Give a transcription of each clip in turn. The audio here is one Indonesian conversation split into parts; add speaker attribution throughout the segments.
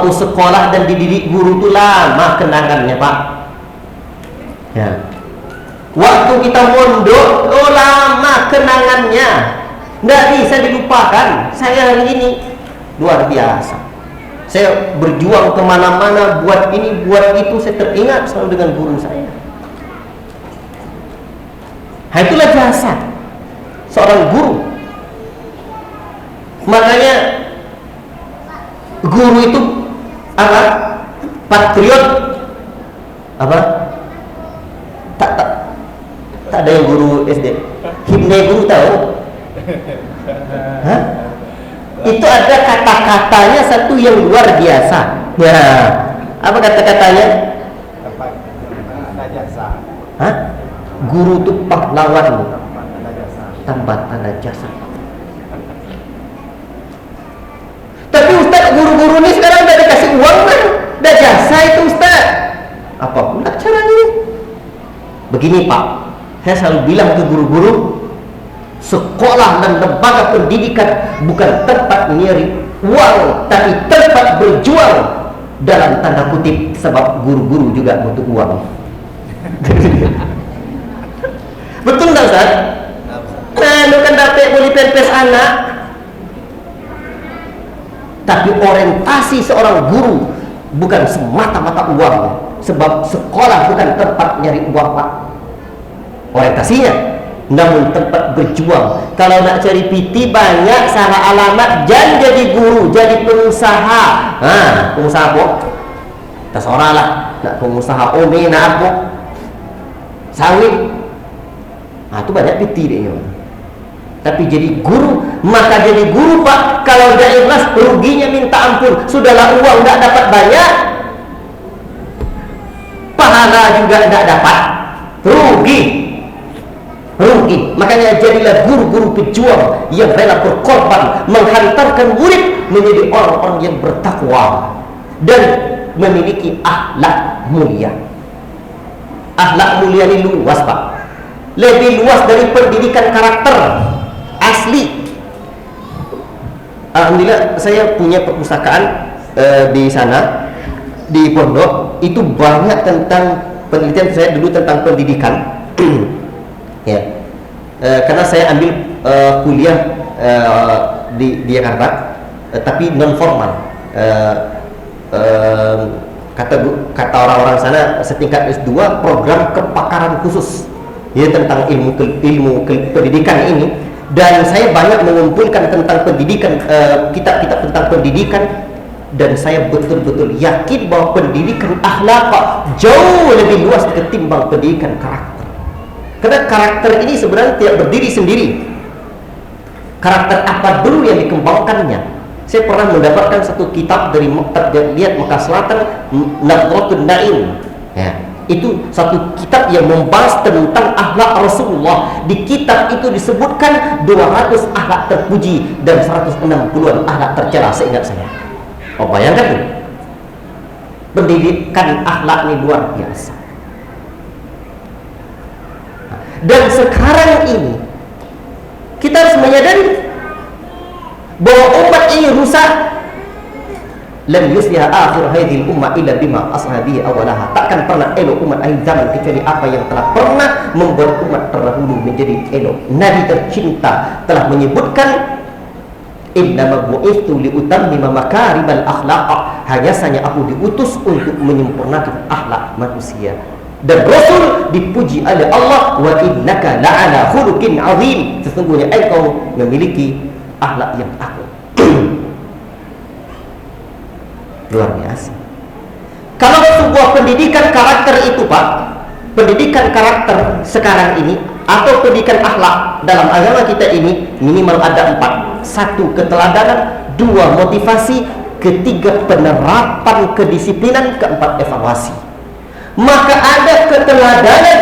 Speaker 1: waktu sekolah dan dididik guru itu lama kenangannya Pak ya. Waktu kita mondok lama kenangannya, nggak bisa dilupakan. Saya hari ini luar biasa, saya berjuang kemana-mana, buat ini buat itu, saya teringat selalu dengan guru saya. Nah, itulah jasa seorang guru. Makanya guru itu apa? Patriot apa? Tak ada yang guru SD. Himne guru tahu? Hah? Itu ada kata-katanya satu yang luar biasa. Ya, apa kata-katanya? Hah? Guru itu pahlawan tanpa tanda jasa. Tapi Ustaz, guru-guru ini sekarang udah dikasih uang kan? Udah jasa itu Ustaz. Apa pula caranya? Begini Pak, saya selalu bilang ke guru-guru, sekolah dan lembaga pendidikan bukan tempat nyari uang, tapi tempat berjuang dalam tanda kutip, sebab guru-guru juga butuh uang. Betul tak Ustaz? Nah, lu kan dapat boleh pepes anak, tapi orientasi seorang guru bukan semata-mata uang, sebab sekolah bukan tempat nyari uang Pak orientasinya, namun tempat berjuang. Kalau nak cari PT banyak, salah alamat, jangan jadi guru, jadi pengusaha. Nah, pengusaha apa? Terserah lah, nak pengusaha ome, nak apa? Sawit. Nah, itu banyak PT dia. Tapi jadi guru, maka jadi guru Pak, kalau tidak ikhlas ruginya minta ampun. Sudahlah uang tidak dapat banyak, pahala juga tidak dapat, rugi. Makanya jadilah guru-guru pejuang yang rela berkorban, menghantarkan murid menjadi orang-orang yang bertakwa dan memiliki akhlak mulia. Akhlak mulia ini luas Pak, lebih luas dari pendidikan karakter asli. Alhamdulillah saya punya perpustakaan di sana, di pondok itu banyak tentang penelitian saya dulu tentang pendidikan. Ya, karena saya ambil kuliah di Jakarta, tapi non formal. Kata orang-orang sana setingkat S2 program kepakaran khusus, ya, tentang ilmu pendidikan ini. Dan saya banyak mengumpulkan tentang pendidikan, kitab-kitab tentang pendidikan, dan saya betul-betul yakin bahwa pendidikan akhlak jauh lebih luas ketimbang pendidikan karakter. Karena karakter ini sebenarnya tidak berdiri sendiri. Karakter apa dulu yang dikembangkannya? Saya pernah mendapatkan satu kitab dari Maktab Jamiat Mekah Selatan, Nadratul Naim. Ya, itu satu kitab yang membahas tentang akhlak Rasulullah. Di kitab itu disebutkan 200 akhlak terpuji dan 160-an akhlak tercela, seingat saya. Oh, bayangkan tuh. Pendidikan akhlak ini luar biasa. Dan sekarang ini kita harus menyadari bahwa umat ini rusak. Lam yusliha akhir hadhil ummah illa bima ashabihi awalaha. Takkan pernah elok umat akhir zaman kecuali apa yang telah pernah membuat umat terdahulu menjadi elok. Nabi tercinta telah menyebutkan, innama bu'ithu liutammima makarimal akhlaq. Hanya saja aku diutus untuk menyempurnakan akhlak manusia. Dan Rasul dipuji oleh Allah, wa innaka la'ala khuluqin azim. Sesungguhnya engkau memiliki akhlak yang agung. Luar biasa. Kalau sebuah pendidikan karakter itu Pak, pendidikan karakter sekarang ini atau pendidikan akhlak dalam agama kita ini minimal ada 4. 1, keteladanan. 2, motivasi. 3, penerapan kedisiplinan. 4, evaluasi. Maka ada keteladanan.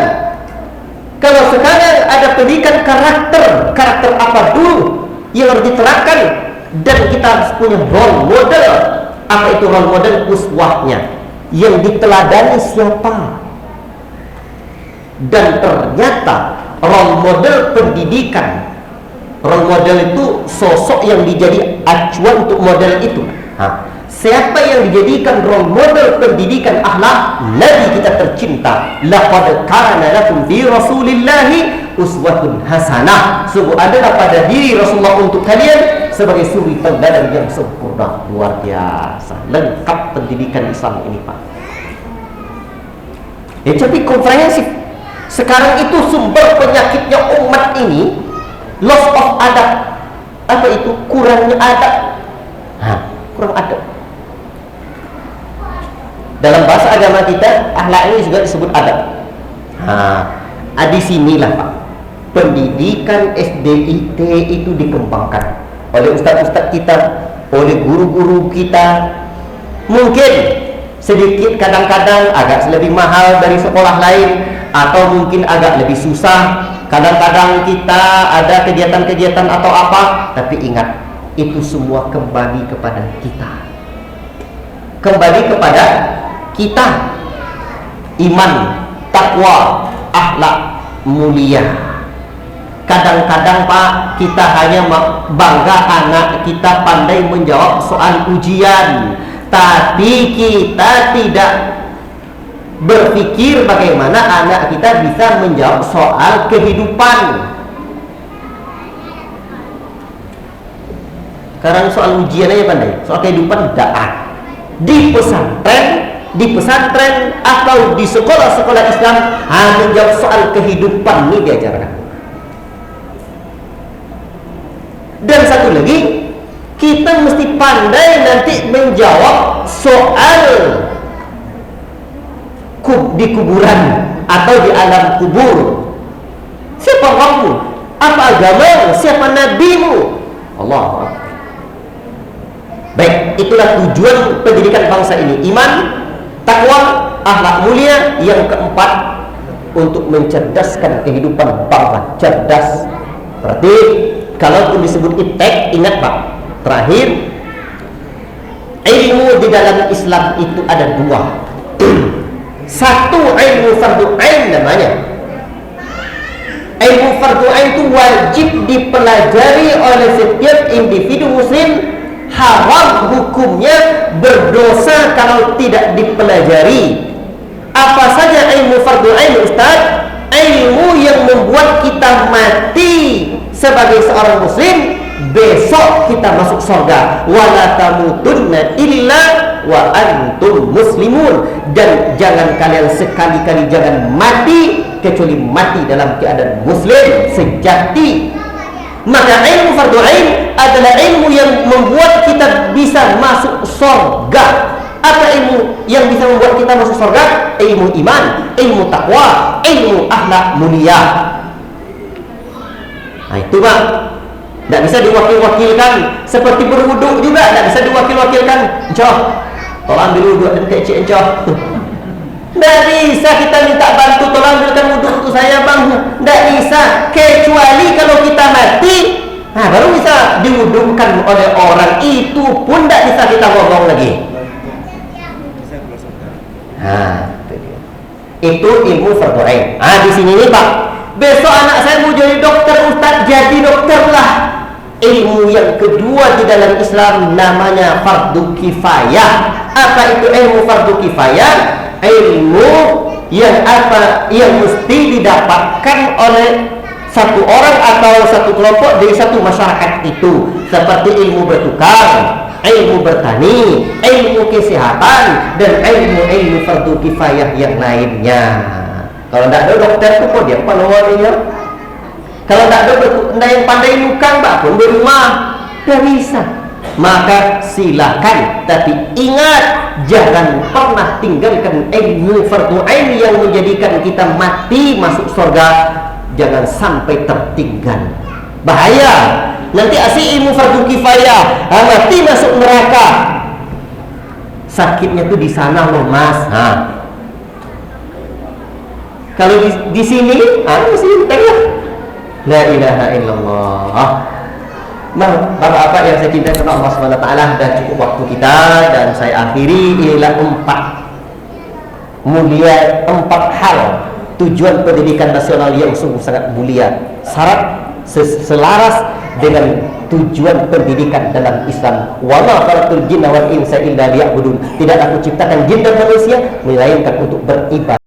Speaker 1: Kalau sekarang ada pendidikan karakter, karakter apa dulu yang harus diterapkan, dan kita harus punya role model. Apa itu role model? Uswahnya, yang diteladani siapa. Dan ternyata role model pendidikan, role model itu sosok yang dijadi acuan untuk model itu. Siapa yang dijadikan role model pendidikan akhlak Nabi kita tercinta, laqad kana lakum fi rasulillahi uswatun hasanah, sungguh adalah pada diri Rasulullah untuk kalian sebagai suri tauladan yang sempurna. Luar biasa, lengkap pendidikan Islam ini, Pak. Ya, tapi komprehensif. Sekarang itu sumber penyakitnya umat ini loss of adab. Apa itu? Kurangnya adab. Kurang adab. Dalam bahasa agama kita, akhlak ini juga disebut adab. Di sinilah, Pak, pendidikan SDIT itu dikembangkan oleh ustaz-ustaz kita, oleh guru-guru kita. Mungkin sedikit kadang-kadang agak lebih mahal dari sekolah lain, atau mungkin agak lebih susah. Kadang-kadang kita ada kegiatan-kegiatan atau apa, tapi ingat, itu semua kembali kepada kita. Kembali kepada kita. Iman, takwa, akhlak mulia. Kadang-kadang, Pak, kita hanya bangga anak kita pandai menjawab soal ujian, tapi kita tidak berpikir bagaimana anak kita bisa menjawab soal kehidupan. Sekarang soal ujian aja pandai, soal kehidupan tidak. Di pesantren atau di sekolah-sekolah Islam menjawab soal kehidupan ini diajarkan. Dan satu lagi, kita mesti pandai nanti menjawab soal di kuburan atau di alam kubur. Siapa kamu? Apa agama? Siapa nabimu? Allah. Baik, itulah tujuan pendidikan bangsa ini. Iman, takwa, akhlak mulia. Yang keempat, untuk mencerdaskan kehidupan bangsa. Cerdas. Berarti kalaupun disebut iptek, ingat, Pak, terakhir, ilmu di dalam Islam itu ada dua. Satu, ilmu fardu ain namanya. Ilmu fardu ain itu wajib dipelajari oleh setiap individu muslim. Haram hukumnya, berdosa kalau tidak dipelajari. Apa saja ilmu fardu ain, Ustaz? Ilmu yang membuat kita mati sebagai seorang muslim, besok kita masuk surga. Wala tamutunna illa wa antum muslimun. Dan jangan kalian sekali-kali jangan mati kecuali mati dalam keadaan muslim sejati. Maka ilmu fardu ain adalah ilmu yang membuat kita bisa masuk surga. Apa ilmu yang bisa membuat kita masuk surga? Ilmu iman, ilmu takwa, ilmu akhlak mulia. Itu, Pak, tidak bisa diwakil-wakilkan. Seperti berwuduk juga tidak bisa diwakil-wakilkan. Encoh, tolong ambil wuduk dan kecik, encoh. Tidak bisa kita minta bantu, tolong ambilkan wuduk untuk saya, Bang. Tidak bisa, kecuali kalau kita mati, baru bisa diwudukkan oleh orang. Itu pun tidak bisa kita ngomong lagi. Itu ilmu fardu ain. Di sini nih, Pak, besok anak saya mau jadi dokter, Ustaz, jadi dokter lah. Ilmu yang kedua di dalam Islam namanya fardu kifayah. Apa itu ilmu fardu kifayah? Ilmu yang mesti didapatkan oleh satu orang atau satu kelompok dari satu masyarakat itu, seperti ilmu bertukang, ilmu bertani, ilmu kesehatan, dan ilmu fardu kifayah yang lainnya. Kalau tidak ada dokter itu kok dia pahlawannya. Kalau tidak ada yang pandai lukang, Pak, pun di rumah tidak bisa. Maka silakan, tapi ingat, jangan pernah tinggalkan ilmu fardu ain yang menjadikan kita mati masuk surga. Jangan sampai tertinggal. Bahaya. Nanti asih ilmu fardu kifayah, mati masuk neraka. Sakitnya tuh di sana loh, Mas. Kalau di sini, di sini tengah. La ilaha illallah. Bapak-bapak yang saya cintai karena Allah SWT, dan cukup waktu kita, dan saya akhiri. Inilah 4 hal tujuan pendidikan nasional yang sungguh sangat mulia. Syarat selaras dengan tujuan pendidikan dalam Islam. Wa ma khalaqtul jinna wal insa illa liya'budun. Tidak aku ciptakan jin dan manusia melainkan untuk beribadah.